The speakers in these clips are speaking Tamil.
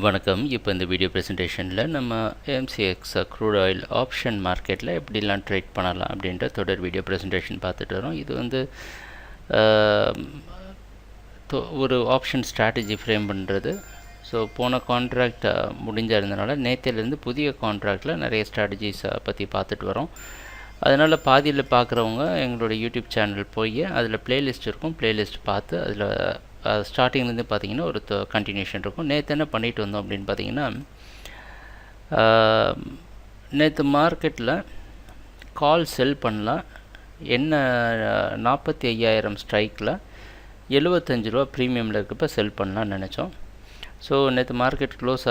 வணக்கம். இப்போ இந்த வீடியோ ப்ரெசன்டேஷனில் நம்ம Mcx Crude ஆயில் ஆப்ஷன் மார்க்கெட்டில் எப்படிலாம் ட்ரேட் பண்ணலாம் அப்படின்ற தொடர் வீடியோ ப்ரெசன்டேஷன் பார்த்துட்டு வரோம். இது வந்து ஒரு ஆப்ஷன் ஸ்ட்ராட்டஜி ஃப்ரேம் பண்ணுறது. ஸோ போன கான்ட்ராக்ட் முடிஞ்சிருந்தனால நேற்றிலேருந்து புதிய கான்ட்ராக்டில் நிறைய ஸ்ட்ராட்டஜிஸை பற்றி பார்த்துட்டு வரோம். அதனால் பாதியில் பார்க்குறவங்க எங்களோட யூடியூப் சேனல் போய் அதில் ப்ளேலிஸ்ட் இருக்கும், ப்ளேலிஸ்ட் பார்த்து அதில் ஸ்டார்டிங்லேருந்து பார்த்தீங்கன்னா ஒரு கண்டினியூஷன் இருக்கும். நேற்று என்ன பண்ணிட்டு வந்தோம் அப்படின்னு பார்த்தீங்கன்னா, நேற்று மார்க்கெட்டில் கால் செல் பண்ணலாம். என்ன 45,000 ஸ்ட்ரைக்கில் 75 ரூபா ப்ரீமியமில் இருக்கப்போ செல் பண்ணலான்னு நினச்சோம். ஸோ நேற்று மார்க்கெட் க்ளோஸ்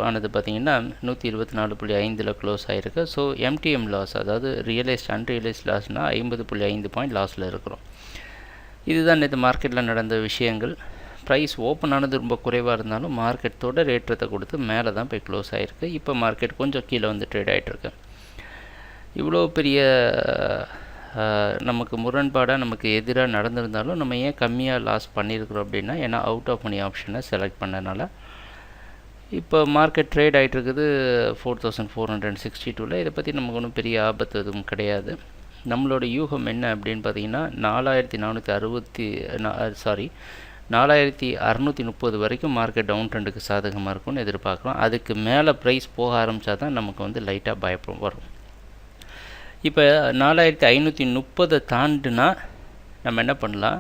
ஆனது பார்த்திங்கன்னா 124.5 க்ளோஸ் ஆகிருக்கு. ஸோ எம்டிஎம் லாஸ், அதாவது ரியலைஸ்ட் அன்ரியலைஸ்ட் லாஸ்னால் 50.5 பாயிண்ட் லாஸில் இருக்கிறோம். இதுதான் நேற்று மார்க்கெட்டில் நடந்த விஷயங்கள். ப்ரைஸ் ஓப்பன் ஆனது ரொம்ப குறைவாக இருந்தாலும் மார்க்கெட் தொடர் ஏற்றத்தை கொடுத்து மேலே தான் போய் க்ளோஸ் ஆகிருக்கு. இப்போ மார்க்கெட் கொஞ்சம் கீழே வந்து ட்ரேட் ஆகிட்டுருக்கு. இவ்வளோ பெரிய நமக்கு முரண்பாடாக நமக்கு எதிராக நடந்திருந்தாலும் நம்ம ஏன் கம்மியாக லாஸ் பண்ணியிருக்கிறோம் அப்படின்னா, ஏன்னா அவுட் ஆஃப் மணி ஆப்ஷனை செலக்ட் பண்ணனால. இப்போ மார்க்கெட் ட்ரேட் ஆகிட்டுருக்குது 4462. இதை பற்றி நமக்கு ஒன்றும் பெரிய ஆபத்து எதுவும் கிடையாது. நம்மளோட யூகம் என்ன அப்படின்னு பார்த்தீங்கன்னா 4630 வரைக்கும் மார்க்கெட் டவுன் ட்ரெண்டுக்கு சாதகமாக இருக்கும்னு எதிர்பார்க்குறோம். அதுக்கு மேலே ப்ரைஸ் போக ஆரம்பித்தா தான் நமக்கு வந்து லைட்டாக பயப்படும் வரும். இப்போ 4530 தாண்டுனா நம்ம என்ன பண்ணலாம்,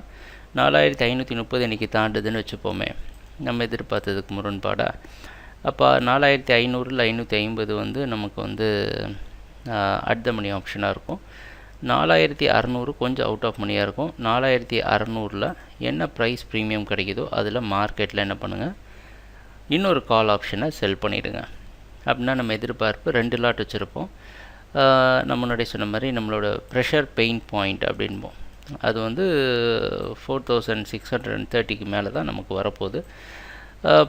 4530 இன்றைக்கி தாண்டுதுன்னு வச்சுப்போமே, நம்ம எதிர்பார்த்ததுக்கு முரண்பாடாக. அப்போ 4500 இல்லை 550 வந்து நமக்கு வந்து அட் த மணி ஆப்ஷனாக இருக்கும். 4600 கொஞ்சம் அவுட் ஆஃப் மணியாக இருக்கும். 4600 என்ன ப்ரைஸ் ப்ரீமியம் கிடைக்குதோ அதில் மார்க்கெட்டில் என்ன பண்ணுங்கள், இன்னொரு கால் ஆப்ஷனை செல் பண்ணிவிடுங்க. அப்படின்னா நம்ம எதிர்பார்ப்பு 2 லாட் வச்சுருப்போம். நம்ம முன்னாடி சொன்ன மாதிரி நம்மளோட ப்ரெஷர் பெயின் பாயிண்ட் அப்படின்போம், அது வந்து 4630க்கு மேலே தான் நமக்கு வரப்போகுது.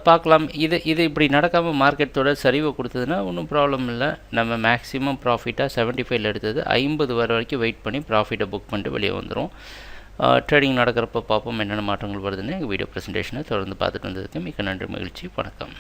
பார்க்கலாம். இது இப்படி நடக்காமல் மார்க்கெட்டோட சரிவை கொடுத்ததுன்னா ஒன்றும் ப்ராப்ளம் இல்லை. நம்ம மேக்ஸிமம் ப்ராஃபிட்டாக 75 எடுத்தது 50 வர வரைக்கும் வெயிட் பண்ணி ப்ராஃபிட்டை புக் பண்ணிட்டு வெளியே வந்துடும். ட்ரேடிங் நடக்கிறப்ப பார்ப்போம் என்னென்ன மாற்றங்கள் வருதுன்னு. எங்கள் வீடியோ ப்ரெசன்டேஷனை தொடர்ந்து பார்த்துட்டு வந்ததுக்கு மிக நன்றி, மகிழ்ச்சி, வணக்கம்.